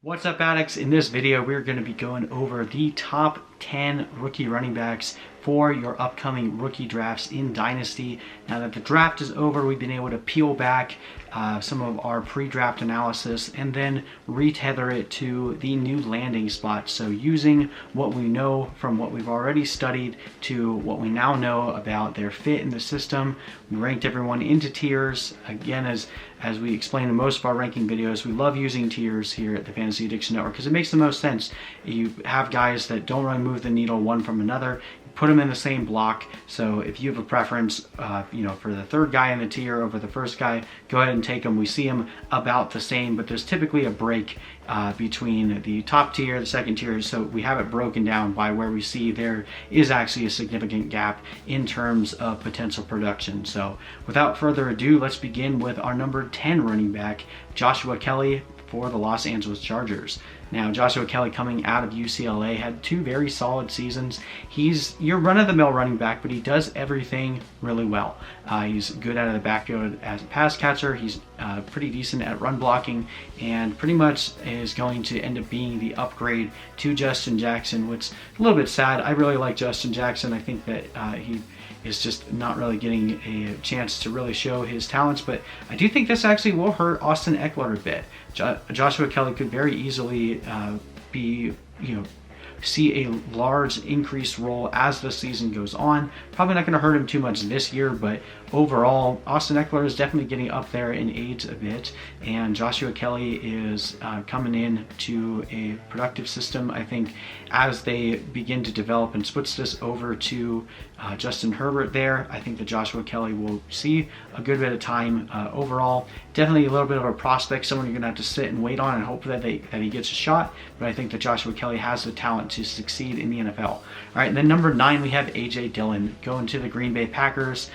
What's up, addicts? In this video, we're going to be going over the top 10 rookie running backs for your upcoming rookie drafts in Dynasty. Now that the draft is over, we've been able to peel back some of our pre-draft analysis and then retether it to the new landing spot. So using what we know from what we've already studied to what we now know about their fit in the system, we ranked everyone into tiers. Again, as we explain in most of our ranking videos, we love using tiers here at the Fantasy Addiction Network because it makes the most sense. You have guys that don't really move the needle one from another, put them in the same block. So if you have a preference, for the third guy in the tier over the first guy, go ahead and take them. We see them about the same, but there's typically a break between the top tier, the second tier. So we have it broken down by where we see there is actually a significant gap in terms of potential production. So without further ado, let's begin with our number 10 running back, Joshua Kelley for the Los Angeles Chargers. Now, Joshua Kelley, coming out of UCLA, had two very solid seasons. He's your run-of-the-mill running back, but he does everything really well. He's good out of the backfield as a pass catcher. He's pretty decent at run blocking, and pretty much is going to end up being the upgrade to Justin Jackson, which is a little bit sad. I really like Justin Jackson. I think that he is just not really getting a chance to really show his talents, but I do think this actually will hurt Austin Eckler a bit. Joshua Kelley could very easily see a large increased role as the season goes on. Probably not going to hurt him too much this year, but overall, Austin Eckler is definitely getting up there in age a bit, and Joshua Kelley is coming in to a productive system, I think, as they begin to develop and switch this over to Justin Herbert there. I think that Joshua Kelley will see a good bit of time overall. Definitely a little bit of a prospect, someone you're going to have to sit and wait on and hope that he gets a shot, but I think that Joshua Kelley has the talent to succeed in the NFL. All right, and then number 9, we have A.J. Dillon going to the Green Bay Packers.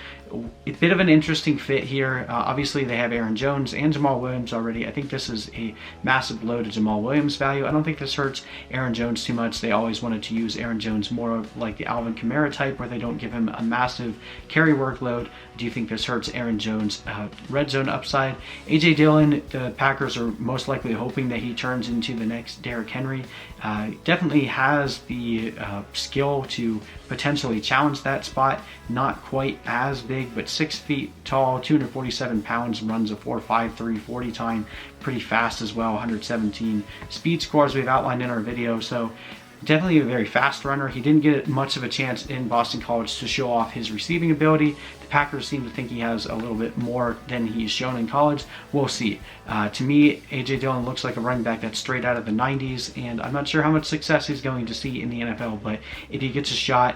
A bit of an interesting fit here. Obviously, they have Aaron Jones and Jamal Williams already. I think this is a massive blow to Jamal Williams' value. I don't think this hurts Aaron Jones too much. They always wanted to use Aaron Jones more like the Alvin Kamara type, where they don't give him a massive carry workload. I do think this hurts Aaron Jones' red zone upside. A.J. Dillon, the Packers are most likely hoping that he turns into the next Derrick Henry. Definitely has the skill to potentially challenge that spot. Not quite as big, but 6 feet tall, 247 pounds, runs a 4.53 40 time, pretty fast as well, 117 speed scores we've outlined in our video. So definitely a very fast runner. He didn't get much of a chance in Boston College to show off his receiving ability. The Packers seem to think he has a little bit more than he's shown in college. We'll see. To me, A.J. Dillon looks like a running back that's straight out of the 90s, and I'm not sure how much success he's going to see in the NFL, but if he gets a shot,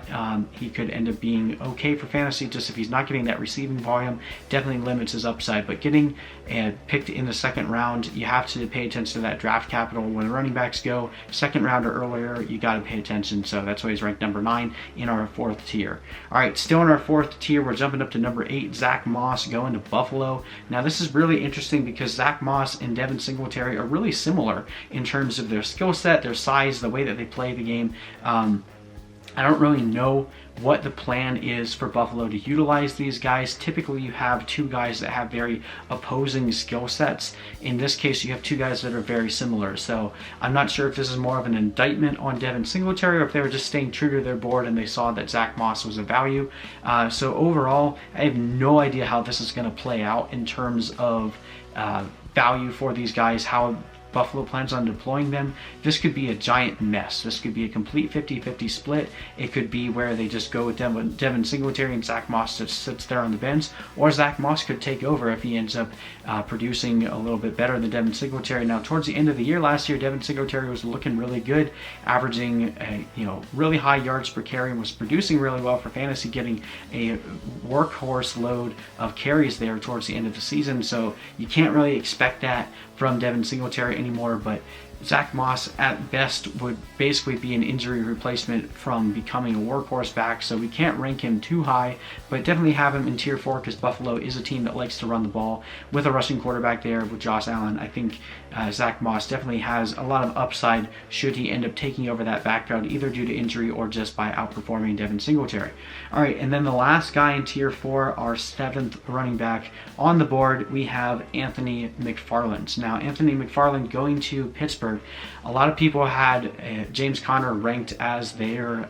he could end up being okay for fantasy. Just if he's not getting that receiving volume, definitely limits his upside. But getting picked in the second round, you have to pay attention to that draft capital. When running backs go second round or earlier, you got to pay attention. So that's why he's ranked number 9 in our 4th tier. All right, still in our 4th tier, we're jumping up to number 8, Zack Moss going to Buffalo. Now this is really interesting because Zack Moss and Devin Singletary are really similar in terms of their skill set, their size, the way that they play the game. I don't really know what the plan is for Buffalo to utilize these guys. Typically, you have two guys that have very opposing skill sets. In this case, you have two guys that are very similar. So I'm not sure if this is more of an indictment on Devin Singletary or if they were just staying true to their board and they saw that Zack Moss was a value. So overall, I have no idea how this is going to play out in terms of value for these guys, how Buffalo plans on deploying them. This could be a giant mess. This could be a complete 50-50 split. It could be where they just go with Devin Singletary and Zack Moss just sits there on the bench, or Zack Moss could take over if he ends up producing a little bit better than Devin Singletary. Now, towards the end of the year last year, Devin Singletary was looking really good, averaging really high yards per carry and was producing really well for fantasy, getting a workhorse load of carries there towards the end of the season. So you can't really expect that from Devin Singletary anymore, but Zack Moss at best would basically be an injury replacement from becoming a workhorse back, so we can't rank him too high, but definitely have him in tier 4 because Buffalo is a team that likes to run the ball with a rushing quarterback there with Josh Allen. I think Zack Moss definitely has a lot of upside should he end up taking over that background, either due to injury or just by outperforming Devin Singletary. All right, and then the last guy in tier 4, our 7th running back on the board, we have Anthony McFarland. Now, Anthony McFarland going to Pittsburgh Pittsburgh. A lot of people had James Conner ranked as their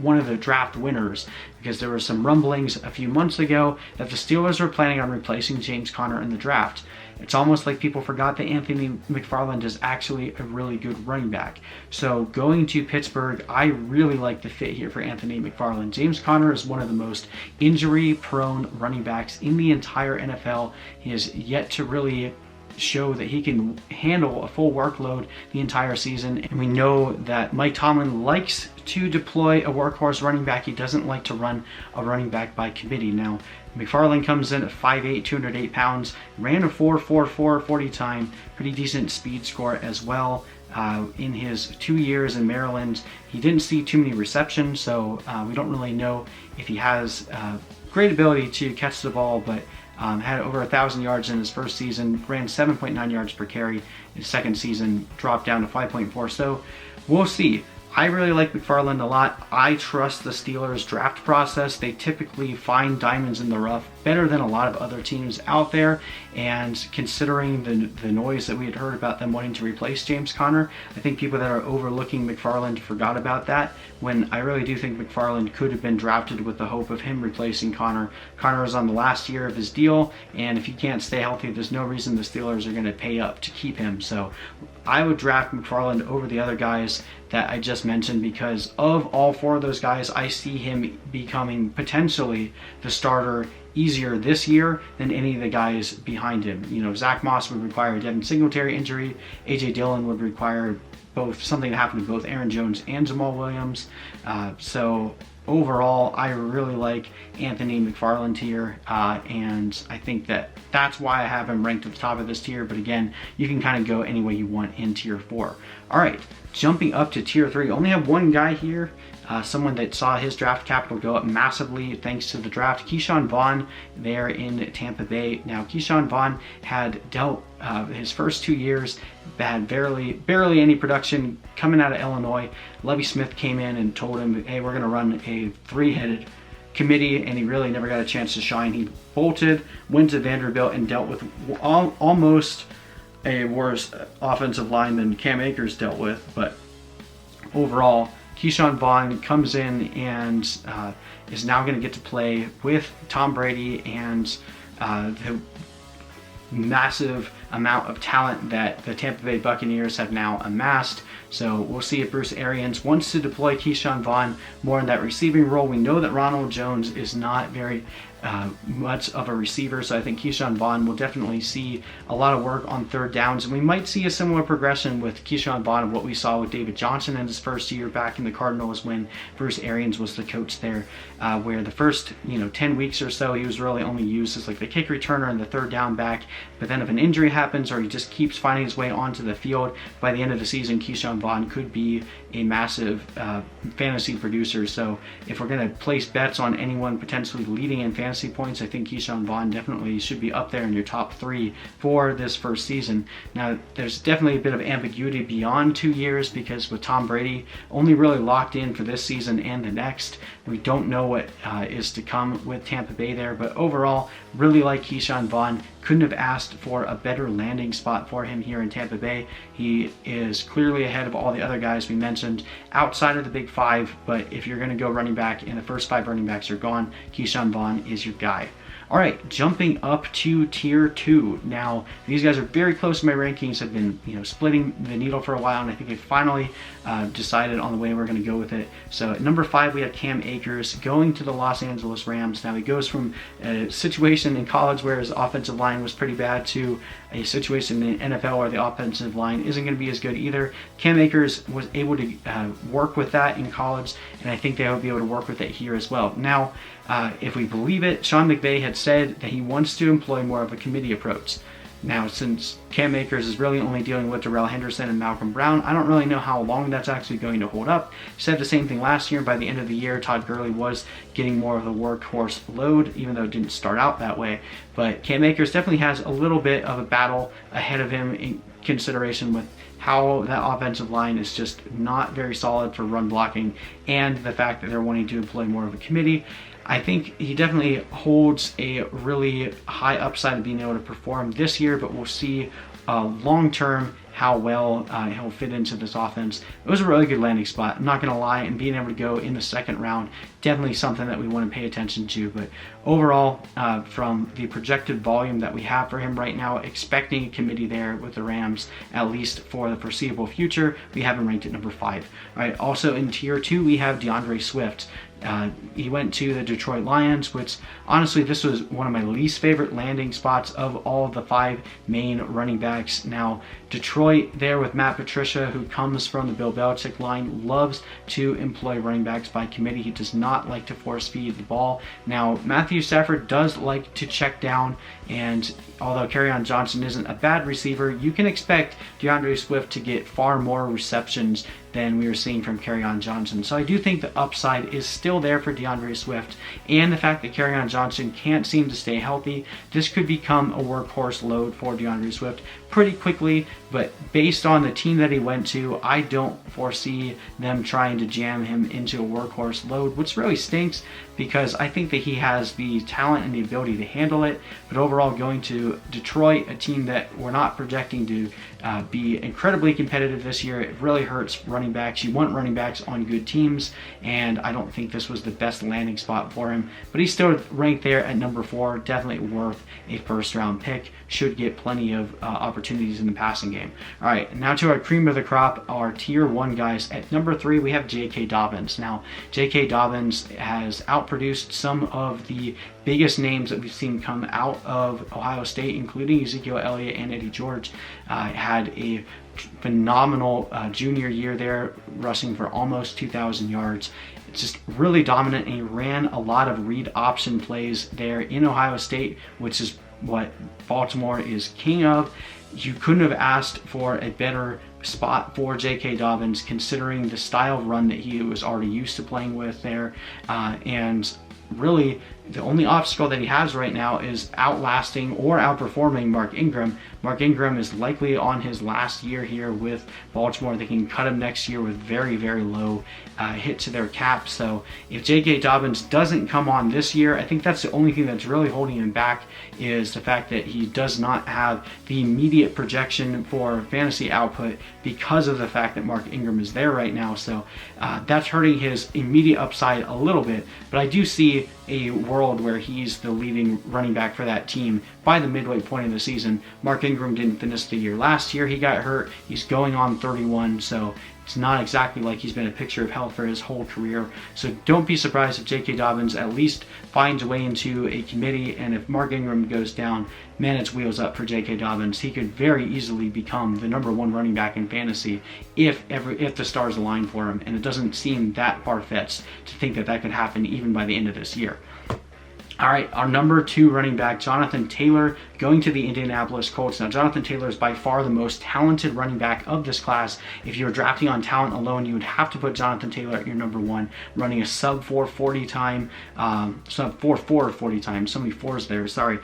one of the draft winners, because there were some rumblings a few months ago that the Steelers were planning on replacing James Conner in the draft. It's almost like people forgot that Anthony McFarland is actually a really good running back. So going to Pittsburgh, I really like the fit here for Anthony McFarland. James Conner is one of the most injury-prone running backs in the entire NFL. He has yet to really show that he can handle a full workload the entire season. And we know that Mike Tomlin likes to deploy a workhorse running back. He doesn't like to run a running back by committee. Now, McFarland comes in at 5'8", 208 pounds, ran a 4.44 40 time, pretty decent speed score as well. In his 2 years in Maryland, he didn't see too many receptions, so we don't really know if he has great ability to catch the ball, but had over 1,000 yards in his first season, ran 7.9 yards per carry. In his second season, dropped down to 5.4. So we'll see. I really like McFarland a lot. I trust the Steelers draft process. They typically find diamonds in the rough better than a lot of other teams out there. And considering the noise that we had heard about them wanting to replace James Conner, I think people that are overlooking McFarland forgot about that, when I really do think McFarland could have been drafted with the hope of him replacing Conner. Conner is on the last year of his deal, and if he can't stay healthy, there's no reason the Steelers are going to pay up to keep him. So I would draft McFarland over the other guys that I just mentioned, because of all four of those guys, I see him becoming potentially the starter easier this year than any of the guys behind him. You know, Zack Moss would require a Devin Singletary injury. A.J. Dillon would require something to happen to both Aaron Jones and Jamal Williams. So overall, I really like Anthony McFarland here, and I think that's why I have him ranked at the top of this tier. But again, you can kind of go any way you want in tier 4. All right, jumping up to tier 3, only have one guy here, someone that saw his draft capital go up massively thanks to the draft, Keyshawn Vaughn there in Tampa Bay. Now, Keyshawn Vaughn had dealt his first 2 years, had barely any production coming out of Illinois. Lovie Smith came in and told him, hey, we're going to run a 3-headed committee, and he really never got a chance to shine. He bolted, went to Vanderbilt, and dealt with almost a worse offensive line than Cam Akers dealt with. But overall, Keyshawn Vaughn comes in and is now going to get to play with Tom Brady and the massive amount of talent that the Tampa Bay Buccaneers have now amassed. So we'll see if Bruce Arians wants to deploy Keyshawn Vaughn more in that receiving role. We know that Ronald Jones is not very much of a receiver, so I think Keyshawn Vaughn will definitely see a lot of work on third downs, and we might see a similar progression with Keyshawn Vaughn of what we saw with David Johnson in his first year back in the Cardinals when Bruce Arians was the coach there, where the first 10 weeks or so he was really only used as like the kick returner and the third down back, but then if an injury happens or he just keeps finding his way onto the field, by the end of the season Keyshawn Vaughn could be a massive fantasy producer. So if we're going to place bets on anyone potentially leading in fantasy points, I think Keyshawn Vaughn definitely should be up there in your top 3 for this first season. Now, there's definitely a bit of ambiguity beyond 2 years, because with Tom Brady only really locked in for this season and the next, we don't know what is to come with Tampa Bay there. But overall, really like Keyshawn Vaughn. Couldn't have asked for a better landing spot for him here in Tampa Bay. He is clearly ahead of all the other guys we mentioned outside of the big 5, but if you're going to go running back and the first 5 running backs are gone, Keyshawn Vaughn is your guy. All right, jumping up to tier 2. Now, these guys are very close to my rankings, have been splitting the needle for a while, and I think they finally decided on the way we're going to go with it. So at number 5, we have Cam Akers going to the Los Angeles Rams. Now, he goes from a situation in college where his offensive line was pretty bad to a situation in the NFL where the offensive line isn't going to be as good either. Cam Akers was able to work with that in college, and I think they will be able to work with it here as well. Now, if we believe it, Sean McVay had said that he wants to employ more of a committee approach. Now, since Cam Akers is really only dealing with Darrell Henderson and Malcolm Brown, I don't really know how long that's actually going to hold up. He said the same thing last year. By the end of the year, Todd Gurley was getting more of the workhorse load, even though it didn't start out that way. But Cam Akers definitely has a little bit of a battle ahead of him in consideration with how that offensive line is just not very solid for run blocking, and the fact that they're wanting to employ more of a committee. I think he definitely holds a really high upside of being able to perform this year, but we'll see long term how well he'll fit into this offense. It was a really good landing spot, I'm not going to lie, and being able to go in the second round, definitely something that we want to pay attention to. But overall, from the projected volume that we have for him right now, expecting a committee there with the Rams, at least for the foreseeable future, we have him ranked at number 5. All right, also in tier 2, we have DeAndre Swift. He went to the Detroit Lions, which honestly, this was one of my least favorite landing spots of all of the 5 main running backs. Now, Detroit there with Matt Patricia, who comes from the Bill Belichick line, loves to employ running backs by committee. He does not like to force feed the ball. Now, Matthew Stafford does like to check down, and although Kerryon Johnson isn't a bad receiver, you can expect DeAndre Swift to get far more receptions than we were seeing from Kerryon Johnson. So I do think the upside is still there for DeAndre Swift, and the fact that Kerryon Johnson can't seem to stay healthy, this could become a workhorse load for DeAndre Swift pretty quickly. But based on the team that he went to, I don't foresee them trying to jam him into a workhorse load, which really stinks because I think that he has the talent and the ability to handle it. But overall, going to Detroit, a team that we're not projecting to be incredibly competitive this year, it really hurts running backs. You want running backs on good teams, and I don't think this was the best landing spot for him. But he's still ranked there at number 4, definitely worth a first-round pick. Should get plenty of opportunities in the passing game. All right, now to our cream of the crop, our tier 1 guys. At number 3, we have J.K. Dobbins. Now, J.K. Dobbins has outproduced some of the biggest names that we've seen come out of Ohio State, including Ezekiel Elliott and Eddie George. Had a phenomenal junior year there, rushing for almost 2,000 yards. It's just really dominant, and he ran a lot of read option plays there in Ohio State, which is what Baltimore is king of. You couldn't have asked for a better spot for J.K. Dobbins, considering the style of run that he was already used to playing with there. And really, the only obstacle that he has right now is outlasting or outperforming Mark Ingram. Mark Ingram is likely on his last year here with Baltimore. They can cut him next year with very, very low hit to their cap. So if J.K. Dobbins doesn't come on this year, I think that's the only thing that's really holding him back, is the fact that he does not have the immediate projection for fantasy output because of the fact that Mark Ingram is there right now. So that's hurting his immediate upside a little bit. But I do see a world where he's the leading running back for that team by the midway point of the season. Mark Ingram didn't finish the year last year. He got hurt. He's going on 31, so it's not exactly like he's been a picture of health for his whole career. So don't be surprised if J.K. Dobbins at least finds a way into a committee, and if Mark Ingram goes down, man, it's wheels up for J.K. Dobbins. He could very easily become the number 1 running back in fantasy if the stars align for him, and it doesn't seem that far-fetched to think that that could happen even by the end of this year. All right, our number 2 running back, Jonathan Taylor, going to the Indianapolis Colts. Now, Jonathan Taylor is by far the most talented running back of this class. If you were drafting on talent alone, you would have to put Jonathan Taylor at your number 1, running a sub 4.40 time, sub 4.40 time, so many fours there, sorry.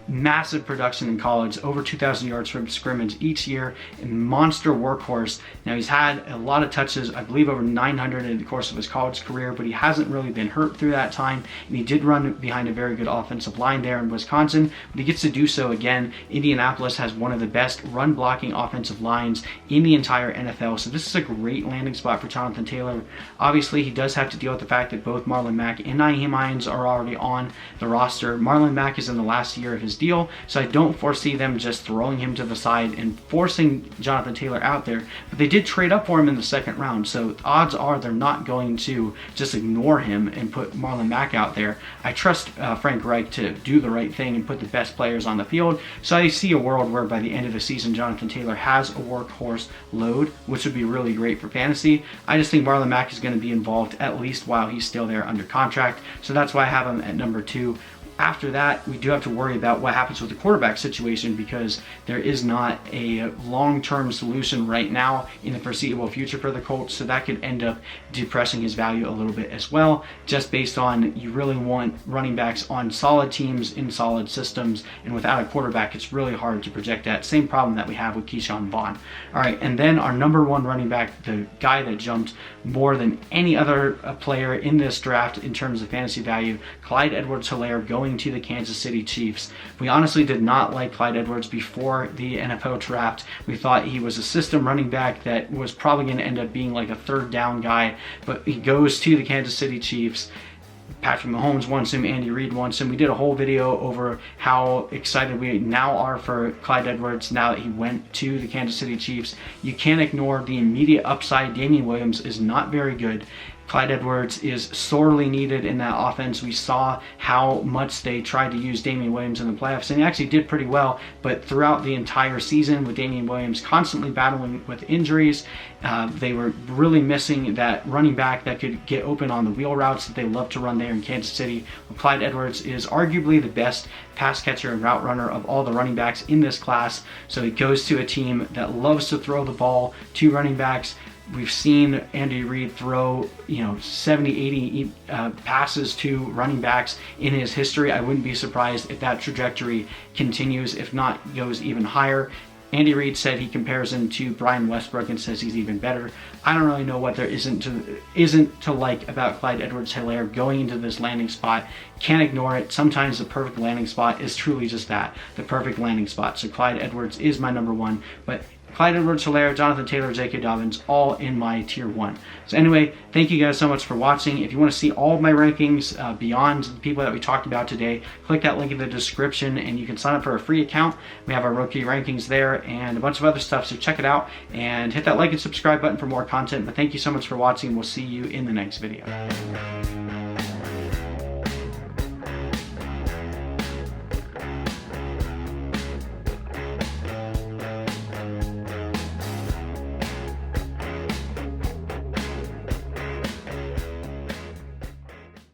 Massive production in college, over 2,000 yards from scrimmage each year, and monster workhorse. Now, he's had a lot of touches, I believe over 900 in the course of his college career, but he hasn't really been hurt through that time, and he did run behind a very good offensive line there in Wisconsin, but he gets to do so again. Indianapolis has one of the best run blocking offensive lines in the entire NFL, so this is a great landing spot for Jonathan Taylor. Obviously, he does have to deal with the fact that both Marlon Mack and Nyheim Hines are already on the roster. Marlon Mack is in the last year of his deal, so I don't foresee them just throwing him to the side and forcing Jonathan Taylor out there, but they did trade up for him in the second round, so odds are they're not going to just ignore him and put Marlon Mack out there. I trust Frank Reich to do the right thing and put the best players on the field. So I see a world where by the end of the season, Jonathan Taylor has a workhorse load, which would be really great for fantasy. I just think Marlon Mack is going to be involved at least while he's still there under contract. So that's why I have him at number 2. After that, we do have to worry about what happens with the quarterback situation, because there is not a long-term solution right now in the foreseeable future for the Colts, so that could end up depressing his value a little bit as well, just based on you really want running backs on solid teams in solid systems, and without a quarterback, it's really hard to project that. Same problem that we have with Keyshawn Vaughn. All right, and then our number 1 running back, the guy that jumped more than any other player in this draft in terms of fantasy value, Clyde Edwards-Helaire, going going to the Kansas City Chiefs. We honestly did not like Clyde Edwards before the NFL draft. We thought he was a system running back that was probably going to end up being like a third down guy, but he goes to the Kansas City Chiefs. Patrick Mahomes wants him, Andy Reid wants him. We did a whole video over how excited we now are for Clyde Edwards now that he went to the Kansas City Chiefs. You can't ignore the immediate upside. Damien Williams is not very good. Clyde Edwards is sorely needed in that offense. We saw how much they tried to use Damien Williams in the playoffs, and he actually did pretty well, but throughout the entire season with Damien Williams constantly battling with injuries, they were really missing that running back that could get open on the wheel routes that they love to run there in Kansas City. Well, Clyde Edwards is arguably the best pass catcher and route runner of all the running backs in this class, so he goes to a team that loves to throw the ball to running backs. We've seen Andy Reid throw, 70, 80 passes to running backs in his history. I wouldn't be surprised if that trajectory continues, if not goes even higher. Andy Reid said he compares him to Brian Westbrook and says he's even better. I don't really know what there isn't to like about Clyde Edwards-Helaire going into this landing spot. Can't ignore it. Sometimes the perfect landing spot is truly just that, the perfect landing spot. So Clyde Edwards is my number one, but Clyde Edwards-Helaire, Jonathan Taylor, J.K. Dobbins, all in my tier 1. So anyway, thank you guys so much for watching. If you want to see all of my rankings beyond the people that we talked about today, click that link in the description and you can sign up for a free account. We have our rookie rankings there and a bunch of other stuff, so check it out and hit that like and subscribe button for more content. But thank you so much for watching. We'll see you in the next video.